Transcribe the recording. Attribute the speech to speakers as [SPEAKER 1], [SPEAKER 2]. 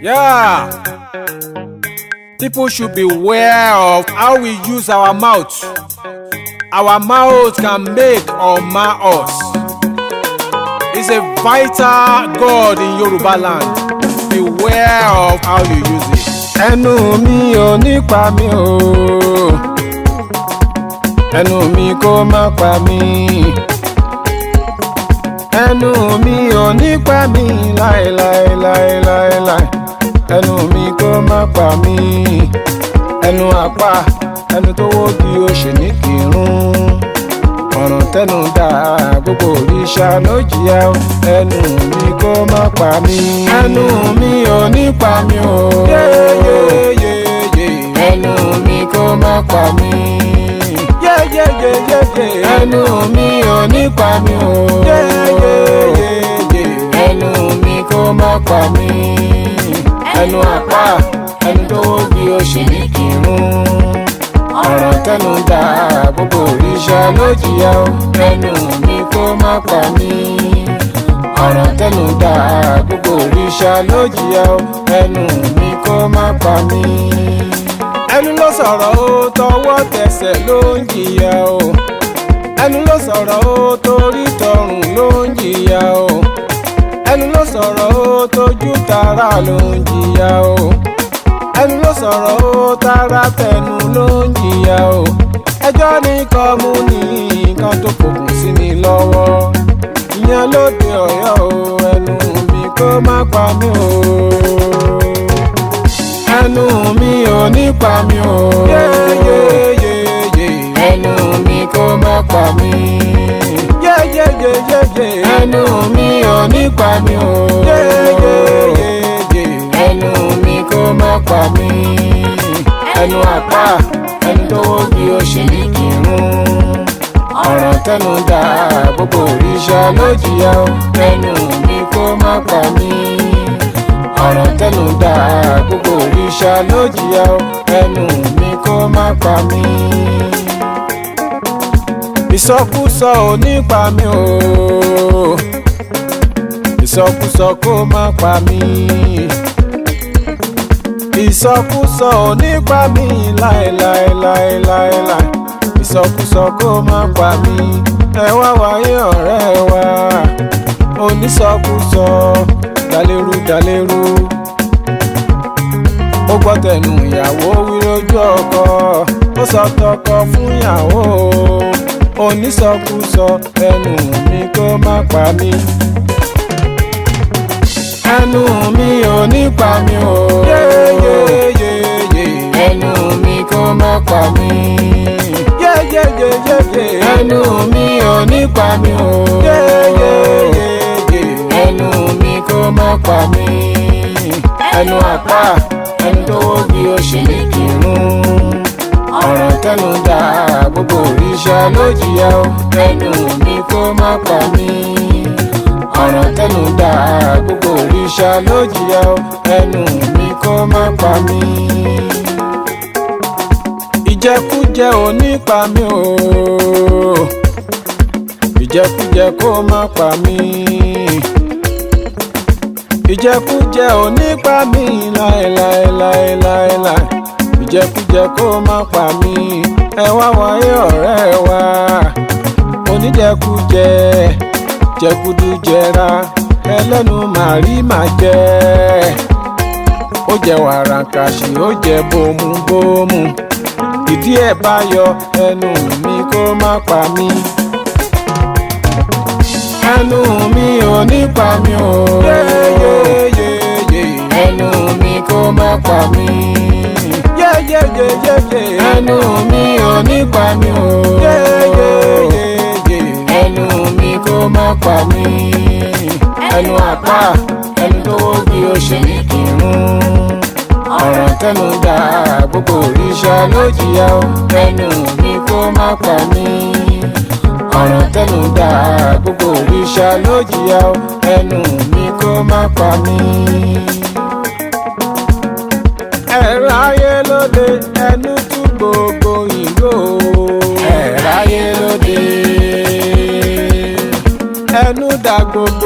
[SPEAKER 1] Yeah, people should be aware of how we use our mouth. Our mouth can make or mar us. It's a vital God in Yoruba land. Beware of how you use it. Ẹnu mi ò ní pa mí o, ẹnu mi kó má pa mí. Ẹnu mi ò ní pa mí láéláéláéláé. Ẹnu mi kó má pa mí. Ẹnu àpá, ẹnu tó wógi ó ṣe ní kírun. Ọ̀ràn tẹnu dá gbogbo òrìṣà ló jìyà o. Ẹnu mi kó má pa mí. Ẹnu mi ò ní pa mí o. Yéyéyéyé. Ẹnu mi kó má pa mí. Yéyéyéyé. Ẹnu mi ò ní pa mí o. Yéyéyéyé. Ẹnu mi kó má pa mí. Ẹnu àpá, ẹnu tó wógi ó ṣe ní kírun. Ọ̀ràn tẹnu dá gbogbo òrìṣà ló jìyà o. Ẹnu mi kó má pa mí. Ọ̀ràn tẹnu dá gbogbo òrìṣà ló jìyà o. Ẹnu mi kó má pa mí. Ẹnu ló sọ̀rọ̀ o, tọwọ́ tẹsẹ̀ ló ń jìyà o. Ẹnu ló sọ̀rọ̀ o, torí tọrùn ló ń jìyà o. Ẹnu ló sọ̀rọ̀ o, tójú tara ló ń jìyà o. Ẹnu ló sọ̀rọ̀ o, tara tẹnu ló ń jìyà o. Ẹjọ́ ní kọ́ mú ní nǹkan tó fòkùn sí mi lọ́wọ́. Ìyẹn lóde Ọ̀yọ́ o, ẹnu mi kó má pa mí o. Ẹnu mi ò ní pa mí o. Yéyéyéyé. Ẹnu mi kó má pa mí. Yéyéyéyé. Ẹnu mi ò ní pa mí o. Yéyéyéyé. Ẹnu mi kó má pa mí. Ẹnu àpá, ẹnu tó wógi ó ṣe ní kírun. Ọ̀ràn tẹnu dá gbogbo òrìṣà ló jìyà o. Ẹnu mi kó má pa mí. Ọ̀ràn tẹnu dá gbogbo òrìṣà ló jìyà o. Ẹnu mi kó má pa mí. Ìsọkúsọ ò ní pa mí o. Ìsọkúsọ kó má pa mí. Ìsọkúsọ ò ní pa mí láéláéláéláé. Ìsọkúsọ kó má pa mí. Ẹ wá wáyé ọ̀rẹ́ wa. Onísọkúsọ dàlérú dàlérú. Ó gbọ́ tẹnu ìyàwó wí lójú ọkọ. Ó sọ tọkọ fún ìyàwó. Onísọkúsọ ẹnu mi kó má pa mí. Ẹnu mi ò ní pa mí o. Yéyéyéyé. Ẹnu mi kó má pa mí. Yéyéyéyé. Ẹnu mi ò ní pa mí o. Yéyéyéyé. Ẹnu mi kó má pa mí. Ẹnu àpá, ẹnu tó wógi ó ṣe ní kírun. Ọ̀ràn tẹnu dá gbogbo òrìṣà ló jìyà o. Ẹnu mi kó má pa mí. Ọ̀ràn tẹnu dá gbogbo òrìṣà ló jìyà o. Ẹnu mi kó má pa mí. Ìjẹkújẹ ò ní pa mí o. Ìjẹkújẹ kó má pa mí. Ìjẹkújẹ ò ní pa mí láéláéláéláé. Ìjẹkújẹ kó má pa mí. Ẹ wá wáyé ọ̀rẹ́ wa. Oníjẹkújẹ jẹkúdújẹra, ẹlẹ́nu màrí màá jẹ. Ó jẹ wàràkàṣì, ó jẹ bòmùbòmù. Ìdí ẹ̀ bá yọ, ẹnu mi kó má pa mí. Ẹnu mi ò ní pa mí o. Yéyéyéyé. Ẹnu mi kó má pa mí. Yéyéyéyé. Ẹnu mi ò ní pa mí o. Yéyéyéyé. Ẹnu mi kó má pa mí. Ẹnu àpá, ẹnu tó wógi ó ṣe ní kírun. Ọ̀ràn tẹnu dá gbogbo òrìṣà ló jìyà o. Ẹnu mi kó má pa mí. Ọ̀ràn tẹnu dá gbogbo òrìṣà ló jìyà o. Ẹnu mi kó má pa mí. Ẹ̀rọ ayé lóde, ẹnu tú gbogbo ìró. Ẹ̀rọ ayé lóde, ẹnu dá gbogbo